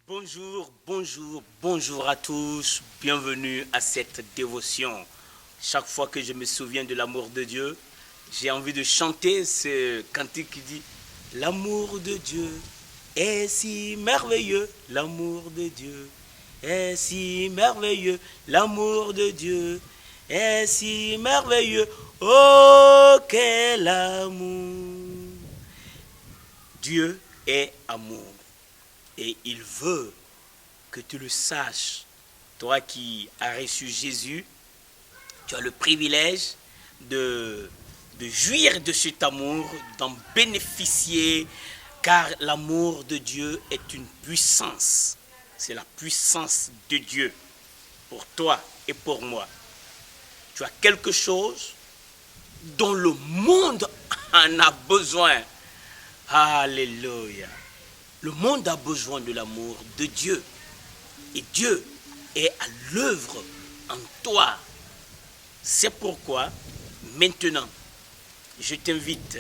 Bonjour, bonjour, bonjour à tous. Bienvenue à cette dévotion. Chaque fois que je me souviens de l'amour de Dieu, j'ai envie de chanter ce cantique qui dit « L'amour de Dieu est si merveilleux, l'amour de Dieu est si merveilleux, l'amour de Dieu est si merveilleux, oh quel amour !» Dieu est amour. Et il veut que tu le saches. Toi qui as reçu Jésus, tu as le privilège de jouir de cet amour, d'en bénéficier, car l'amour de Dieu est une puissance. C'est la puissance de Dieu pour toi et pour moi. Tu as quelque chose dont le monde en a besoin. Alléluia. Le monde a besoin de l'amour de Dieu. Et Dieu est à l'œuvre en toi. C'est pourquoi, maintenant, je t'invite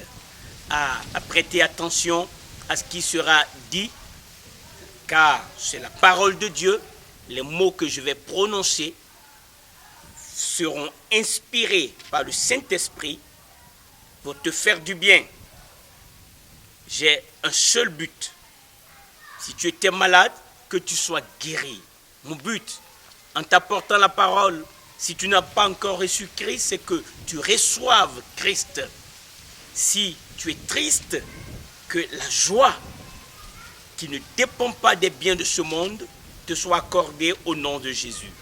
à prêter attention à ce qui sera dit, car c'est la parole de Dieu. Les mots que je vais prononcer seront inspirés par le Saint-Esprit pour te faire du bien. J'ai un seul but. Si tu étais malade, que tu sois guéri. Mon but, en t'apportant la parole, si tu n'as pas encore reçu Christ, c'est que tu reçoives Christ. Si tu es triste, que la joie qui ne dépend pas des biens de ce monde te soit accordée au nom de Jésus.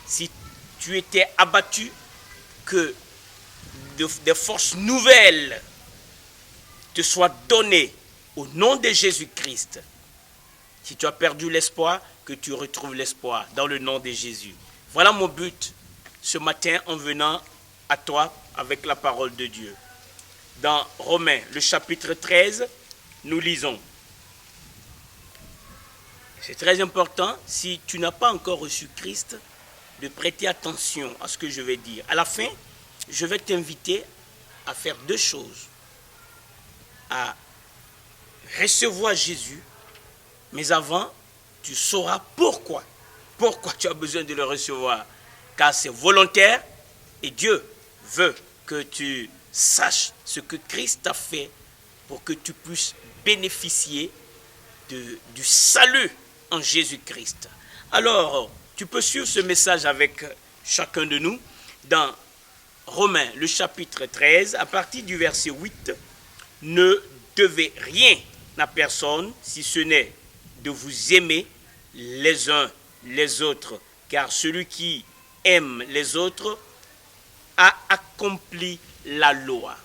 Si tu étais abattu, que des forces nouvelles te soient données au nom de Jésus-Christ. Si tu as perdu l'espoir, que tu retrouves l'espoir dans le nom de Jésus. Voilà mon but ce matin en venant à toi avec la parole de Dieu. Dans Romains, le chapitre 13, nous lisons. C'est très important, si tu n'as pas encore reçu Christ, de prêter attention à ce que je vais dire. À la fin, je vais t'inviter à faire deux choses. À recevoir Jésus, mais avant, tu sauras pourquoi. Pourquoi tu as besoin de le recevoir. Car c'est volontaire et Dieu veut que tu saches ce que Christ a fait pour que tu puisses bénéficier du salut en Jésus-Christ. Alors, tu peux suivre ce message avec chacun de nous dans Romains, le chapitre 13, à partir du verset 8. Ne devez rien à personne si ce n'est de vous aimer les uns les autres, car celui qui aime les autres a accompli la loi.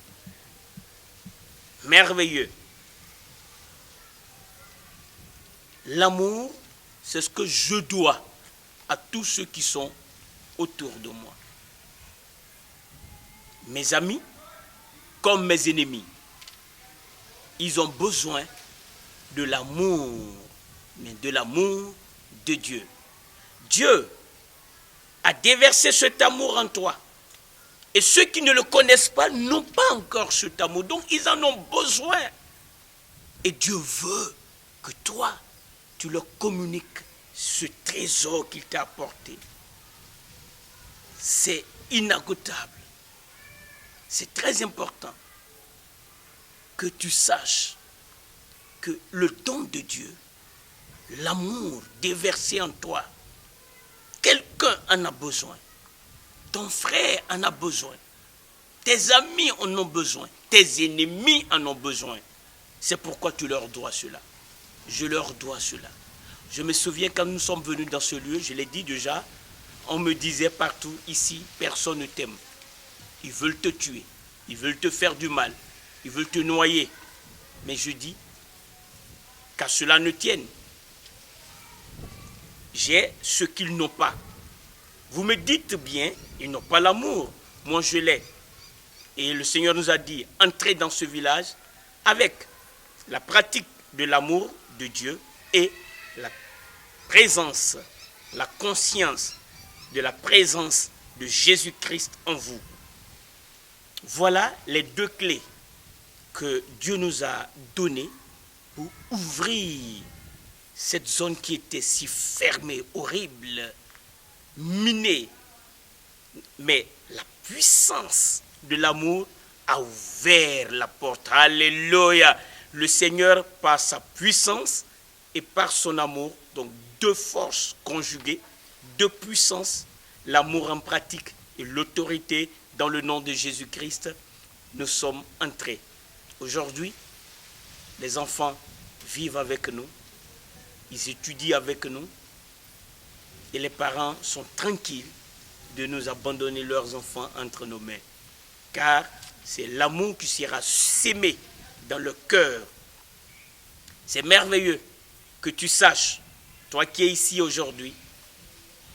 Merveilleux. L'amour, c'est ce que je dois à tous ceux qui sont autour de moi. Mes amis comme mes ennemis, ils ont besoin de l'amour, mais de l'amour de Dieu. Dieu a déversé cet amour en toi. Et ceux qui ne le connaissent pas n'ont pas encore cet amour. Donc ils en ont besoin. Et Dieu veut que toi, tu leur communiques ce trésor qu'il t'a apporté. C'est inagotable. C'est très important que tu saches que le don de Dieu, l'amour déversé en toi, quelqu'un en a besoin. Ton frère en a besoin. Tes amis en ont besoin. Tes ennemis en ont besoin. C'est pourquoi tu leur dois cela. Je leur dois cela. Je me souviens quand nous sommes venus dans ce lieu, je l'ai dit déjà, on me disait partout, ici, personne ne t'aime. Ils veulent te tuer. Ils veulent te faire du mal. Ils veulent te noyer. Mais je dis, qu'à cela ne tienne. J'ai ce qu'ils n'ont pas. Vous me dites bien, ils n'ont pas l'amour. Moi, je l'ai. Et le Seigneur nous a dit, entrez dans ce village avec la pratique de l'amour de Dieu et la présence, la conscience de la présence de Jésus-Christ en vous. Voilà les deux clés que Dieu nous a données pour ouvrir cette zone qui était si fermée, horrible, minée. Mais la puissance de l'amour a ouvert la porte. Alléluia. Le Seigneur, par sa puissance et par son amour, donc deux forces conjuguées, deux puissances, l'amour en pratique et l'autorité dans le nom de Jésus-Christ, nous sommes entrés. Aujourd'hui, les enfants vivent avec nous, ils étudient avec nous, et les parents sont tranquilles de nous abandonner leurs enfants entre nos mains. Car c'est l'amour qui sera sémé dans le cœur. C'est merveilleux que tu saches, toi qui es ici aujourd'hui,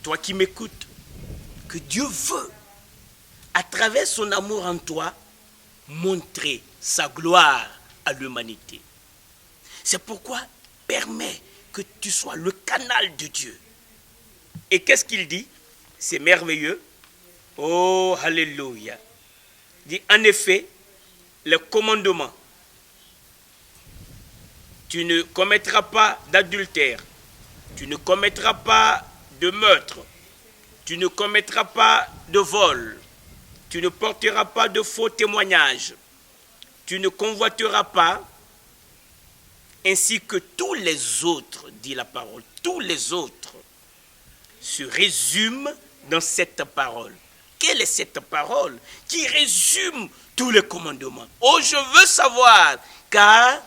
toi qui m'écoutes, que Dieu veut, à travers son amour en toi, montrer sa gloire à l'humanité. C'est pourquoi permets que tu sois le canal de Dieu. Et qu'est-ce qu'il dit? C'est merveilleux. Oh, alléluia. Il dit, en effet, le commandement, tu ne commettras pas d'adultère, tu ne commettras pas de meurtre, tu ne commettras pas de vol, tu ne porteras pas de faux témoignages, tu ne convoiteras pas, ainsi que tous les autres, dit la parole, tous les autres se résument dans cette parole. Quelle est cette parole qui résume tous les commandements? Oh, je veux savoir, car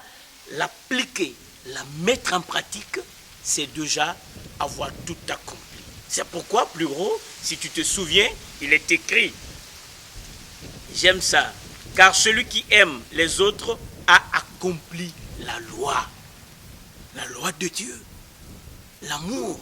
l'appliquer, la mettre en pratique, c'est déjà avoir tout accompli. C'est pourquoi, plus gros, si tu te souviens, il est écrit, j'aime ça, car celui qui aime les autres a accompli la loi de Dieu, l'amour.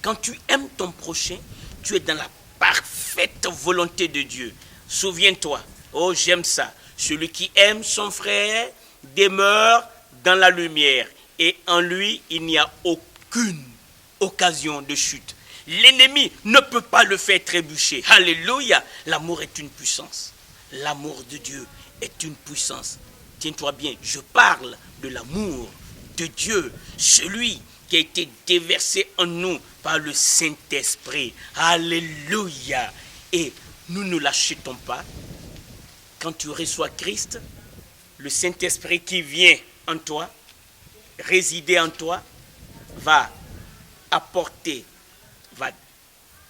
Quand tu aimes ton prochain, tu es dans la parfaite volonté de Dieu. Souviens-toi, oh j'aime ça, celui qui aime son frère demeure dans la lumière et en lui il n'y a aucune occasion de chute. L'ennemi ne peut pas le faire trébucher. Alléluia. L'amour est une puissance. L'amour de Dieu est une puissance. Tiens-toi bien, je parle de l'amour de Dieu, celui qui a été déversé en nous par le Saint-Esprit. Alléluia. Et nous ne l'achetons pas. Quand tu reçois Christ, le Saint-Esprit qui vient en toi, résider en toi, va apporter, va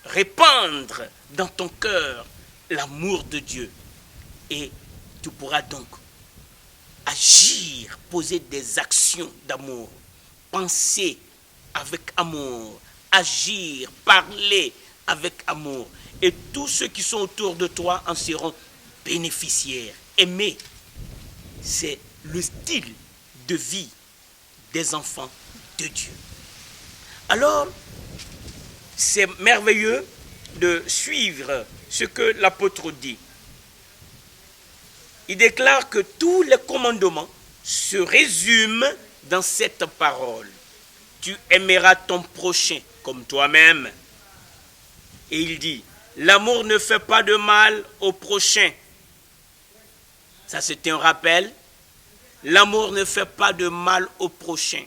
répandre dans ton cœur l'amour de Dieu. Et tu pourras donc agir, poser des actions d'amour, penser avec amour, agir, parler avec amour. Et tous ceux qui sont autour de toi en seront bénéficiaires. Aimer, c'est le style de vie des enfants de Dieu. Alors, c'est merveilleux de suivre ce que l'apôtre dit. Il déclare que tous les commandements se résument dans cette parole. Tu aimeras ton prochain comme toi-même. Et il dit, l'amour ne fait pas de mal au prochain. Ça, c'est un rappel. L'amour ne fait pas de mal au prochain.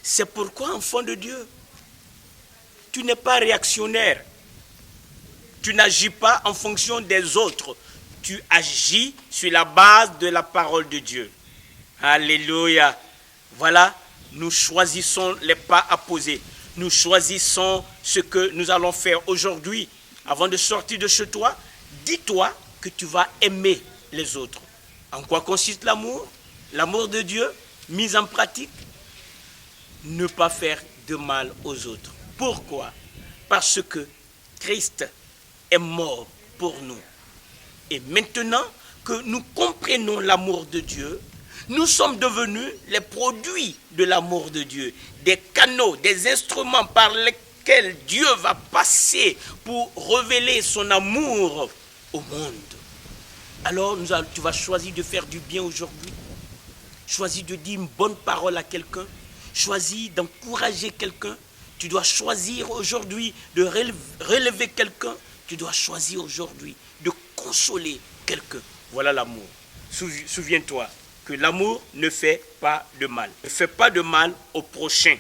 C'est pourquoi, enfant de Dieu, tu n'es pas réactionnaire. Tu n'agis pas en fonction des autres. Tu agis sur la base de la parole de Dieu. Alléluia. Voilà, nous choisissons les pas à poser. Nous choisissons ce que nous allons faire aujourd'hui. Avant de sortir de chez toi, dis-toi que tu vas aimer les autres. En quoi consiste l'amour? L'amour de Dieu, mis en pratique, ne pas faire de mal aux autres. Pourquoi? Parce que Christ est mort pour nous. Et maintenant que nous comprenons l'amour de Dieu, nous sommes devenus les produits de l'amour de Dieu, des canaux, des instruments par lesquels Dieu va passer pour révéler son amour au monde. Alors tu vas choisir de faire du bien aujourd'hui, choisir de dire une bonne parole à quelqu'un, choisir d'encourager quelqu'un, tu dois choisir aujourd'hui de relever quelqu'un, tu dois choisir aujourd'hui de consoler quelqu'un. Voilà l'amour. Souviens-toi que l'amour ne fait pas de mal. Ne fait pas de mal au prochain.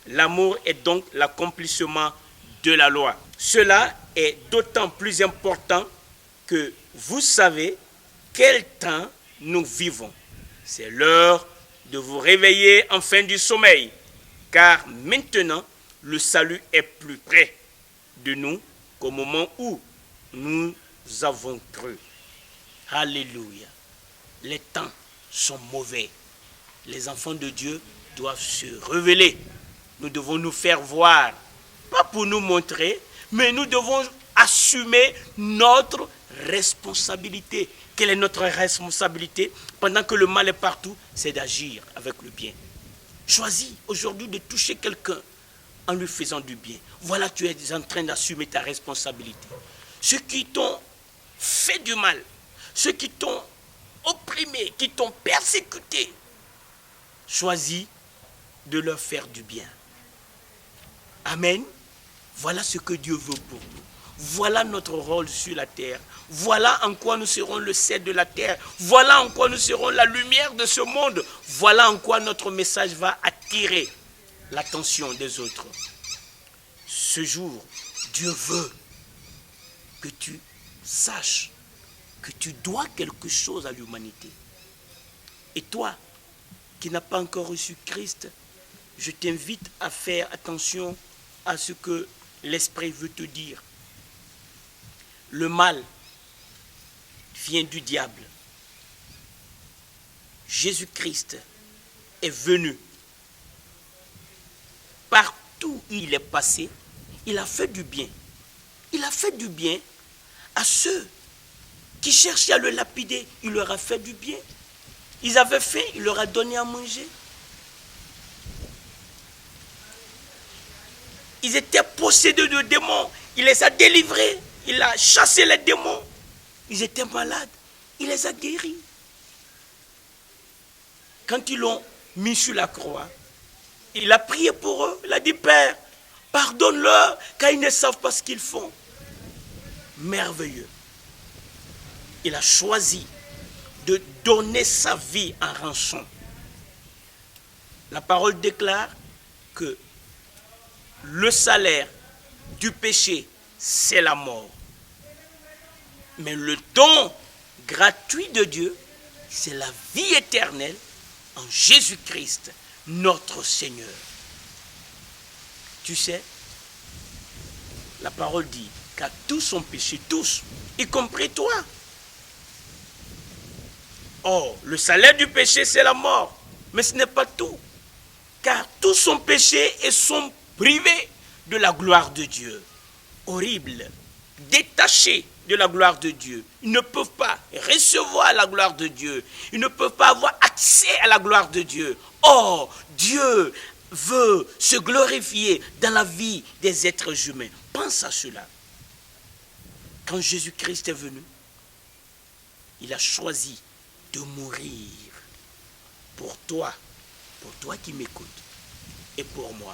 L'amour est donc l'accomplissement de la loi. Cela est d'autant plus important que vous savez quel temps nous vivons. C'est l'heure de vous réveiller enfin du sommeil, car maintenant le salut est plus près de nous qu'au moment où nous avons cru. Alléluia. Les temps sont mauvais. Les enfants de Dieu doivent se révéler. Nous devons nous faire voir, pas pour nous montrer, mais nous devons assumer notre responsabilité. Quelle est notre responsabilité pendant que le mal est partout? C'est d'agir avec le bien. Choisis aujourd'hui de toucher quelqu'un en lui faisant du bien. Voilà, tu es en train d'assumer ta responsabilité. Ceux qui t'ont fait du mal, ceux qui t'ont opprimé, qui t'ont persécuté, choisis de leur faire du bien. Amen. Voilà ce que Dieu veut pour nous. Voilà notre rôle sur la terre. Voilà en quoi nous serons le sel de la terre. Voilà en quoi nous serons la lumière de ce monde. Voilà en quoi notre message va attirer l'attention des autres. Ce jour, Dieu veut que tu saches que tu dois quelque chose à l'humanité. Et toi, qui n'as pas encore reçu Christ, je t'invite à faire attention à ce que l'Esprit veut te dire. Le mal vient du diable. Jésus-Christ est venu. Partout où il est passé, il a fait du bien. Il a fait du bien à ceux qui cherchaient à le lapider. Il leur a fait du bien. Ils avaient faim, il leur a donné à manger. Ils étaient possédés de démons. Il les a délivrés. Il a chassé les démons. Ils étaient malades. Il les a guéris. Quand ils l'ont mis sur la croix, il a prié pour eux. Il a dit, Père, pardonne-leur, car ils ne savent pas ce qu'ils font. Merveilleux. Il a choisi de donner sa vie en rançon. La parole déclare que le salaire du péché, c'est la mort. Mais le don gratuit de Dieu, c'est la vie éternelle en Jésus-Christ, notre Seigneur. Tu sais, la parole dit qu'à tous ont péché, tous, y compris toi. Or, le salaire du péché, c'est la mort. Mais ce n'est pas tout. Car tous ont péché et sont privés de la gloire de Dieu. Horrible. Détachés de la gloire de Dieu. Ils ne peuvent pas recevoir la gloire de Dieu. Ils ne peuvent pas avoir accès à la gloire de Dieu. Or, Dieu veut se glorifier dans la vie des êtres humains. Pense à cela. Quand Jésus-Christ est venu, il a choisi de mourir pour toi qui m'écoutes, et pour moi.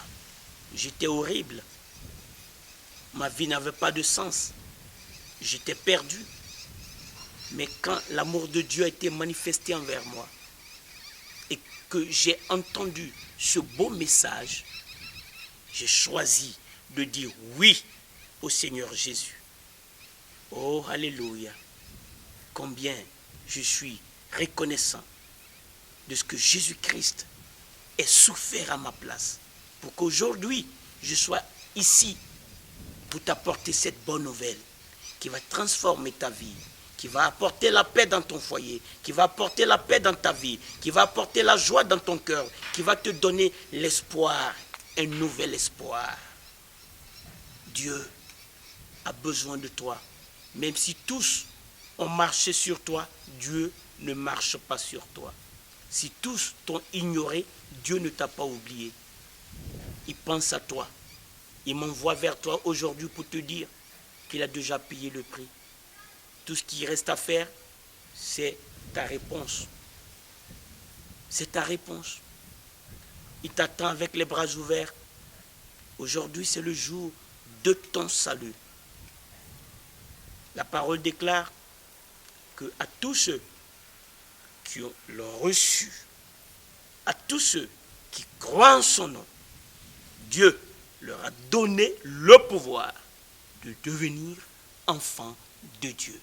J'étais horrible. Ma vie n'avait pas de sens. J'étais perdu. Mais quand l'amour de Dieu a été manifesté envers moi, et que j'ai entendu ce beau message, j'ai choisi de dire oui au Seigneur Jésus. Oh, alléluia. Combien je suis reconnaissant de ce que Jésus-Christ ait souffert à ma place pour qu'aujourd'hui je sois ici pour t'apporter cette bonne nouvelle qui va transformer ta vie, qui va apporter la paix dans ton foyer, qui va apporter la paix dans ta vie, qui va apporter la joie dans ton cœur, qui va te donner l'espoir, un nouvel espoir. Dieu a besoin de toi. Même si tous ont marché sur toi, Dieu ne marche pas sur toi. Si tous t'ont ignoré, Dieu ne t'a pas oublié. Il pense à toi. Il m'envoie vers toi aujourd'hui pour te dire qu'il a déjà payé le prix. Tout ce qui reste à faire, c'est ta réponse. C'est ta réponse. Il t'attend avec les bras ouverts. Aujourd'hui, c'est le jour de ton salut. La parole déclare que à tous ceux qui l'ont reçu, à tous ceux qui croient en son nom, Dieu leur a donné le pouvoir de devenir enfants de Dieu.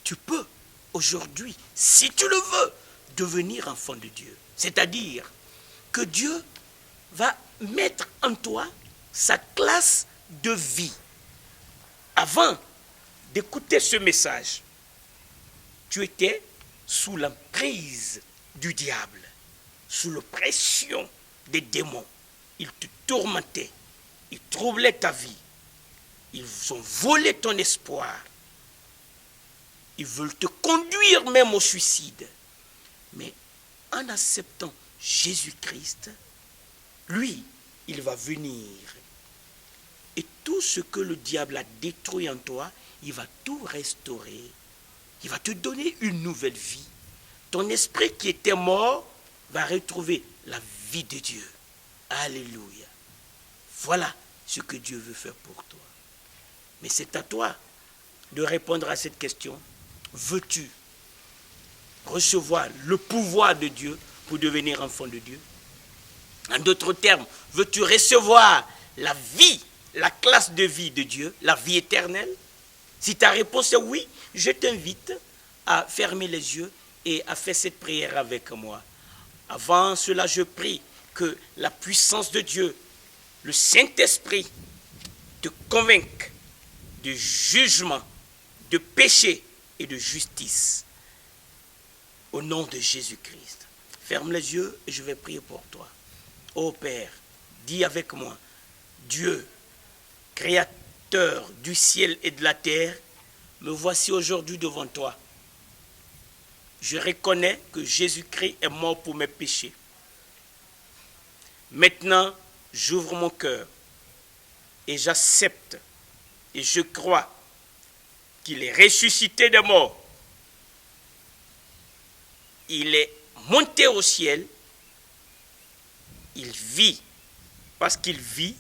Tu peux aujourd'hui, si tu le veux, devenir enfant de Dieu. C'est-à-dire que Dieu va mettre en toi sa classe de vie. Avant d'écouter ce message, tu étais sous l'emprise du diable, sous l'oppression des démons. Ils te tourmentaient, ils troublaient ta vie, ils ont volé ton espoir, ils veulent te conduire même au suicide. Mais en acceptant Jésus-Christ, lui, il va venir. Et tout ce que le diable a détruit en toi, il va tout restaurer. Il va te donner une nouvelle vie. Ton esprit qui était mort va retrouver la vie de Dieu. Alléluia. Voilà ce que Dieu veut faire pour toi. Mais c'est à toi de répondre à cette question. Veux-tu recevoir le pouvoir de Dieu pour devenir enfant de Dieu? En d'autres termes, veux-tu recevoir la vie, la classe de vie de Dieu, la vie éternelle? Si ta réponse est oui, je t'invite à fermer les yeux et à faire cette prière avec moi. Avant cela, je prie que la puissance de Dieu, le Saint-Esprit, te convainque de jugement, de péché et de justice. Au nom de Jésus-Christ. Ferme les yeux et je vais prier pour toi. Ô Père, dis avec moi, Dieu, Créateur du ciel et de la terre, me voici aujourd'hui devant toi. Je reconnais que Jésus-Christ est mort pour mes péchés. Maintenant, j'ouvre mon cœur et j'accepte et je crois qu'il est ressuscité des morts. Il est monté au ciel. Il vit. Parce qu'il vit,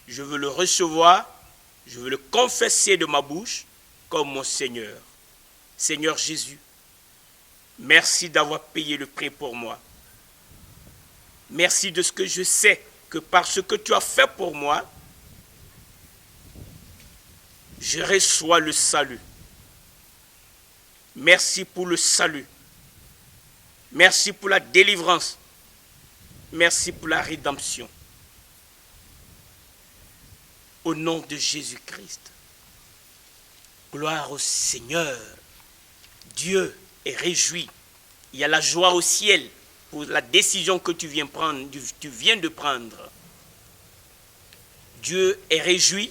je veux le recevoir, je veux le confesser de ma bouche comme mon Seigneur. Seigneur Jésus, merci d'avoir payé le prix pour moi. Merci de ce que je sais que par ce que tu as fait pour moi, je reçois le salut. Merci pour le salut. Merci pour la délivrance. Merci pour la rédemption. Au nom de Jésus-Christ. Gloire au Seigneur. Dieu est réjoui. Il y a la joie au ciel pour la décision que tu viens de prendre. Dieu est réjoui.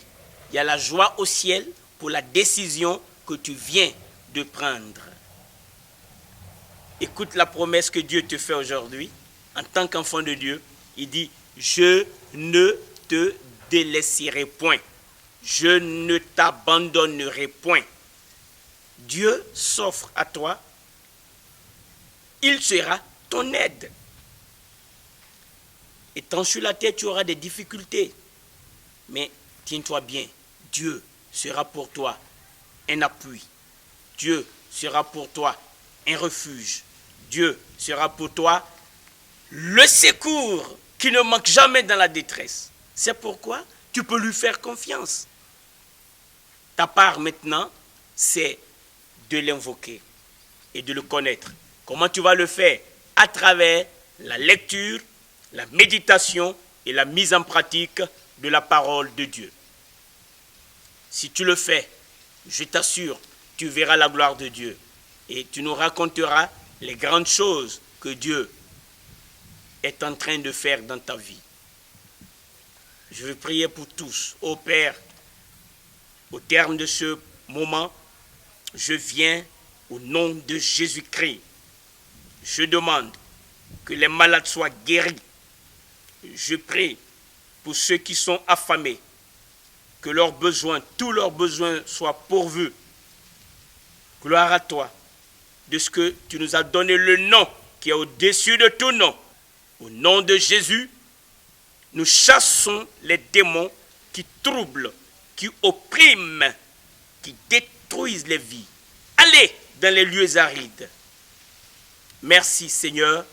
Il y a la joie au ciel pour la décision que tu viens de prendre. Écoute la promesse que Dieu te fait aujourd'hui. En tant qu'enfant de Dieu, il dit, je ne te délaisserai point. Je ne t'abandonnerai point. Dieu s'offre à toi. Il sera ton aide. Étant sur la terre, tu auras des difficultés. Mais tiens-toi bien. Dieu sera pour toi un appui. Dieu sera pour toi un refuge. Dieu sera pour toi le secours qui ne manque jamais dans la détresse. C'est pourquoi tu peux lui faire confiance. Ta part maintenant, c'est de l'invoquer et de le connaître. Comment tu vas le faire? À travers la lecture, la méditation et la mise en pratique de la parole de Dieu. Si tu le fais, je t'assure, tu verras la gloire de Dieu et tu nous raconteras les grandes choses que Dieu est en train de faire dans ta vie. Je veux prier pour tous. Ô Père, au terme de ce moment, je viens au nom de Jésus-Christ. Je demande que les malades soient guéris. Je prie pour ceux qui sont affamés, que leurs besoins, tous leurs besoins soient pourvus. Gloire à toi, de ce que tu nous as donné le nom qui est au-dessus de tout nom. Au nom de Jésus, nous chassons les démons qui troublent, qui oppriment, qui détruisent les vies. Allez dans les lieux arides. Merci Seigneur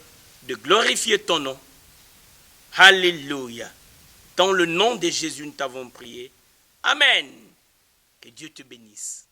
de glorifier ton nom. Alléluia. Dans le nom de Jésus, nous t'avons prié. Amen. Que Dieu te bénisse.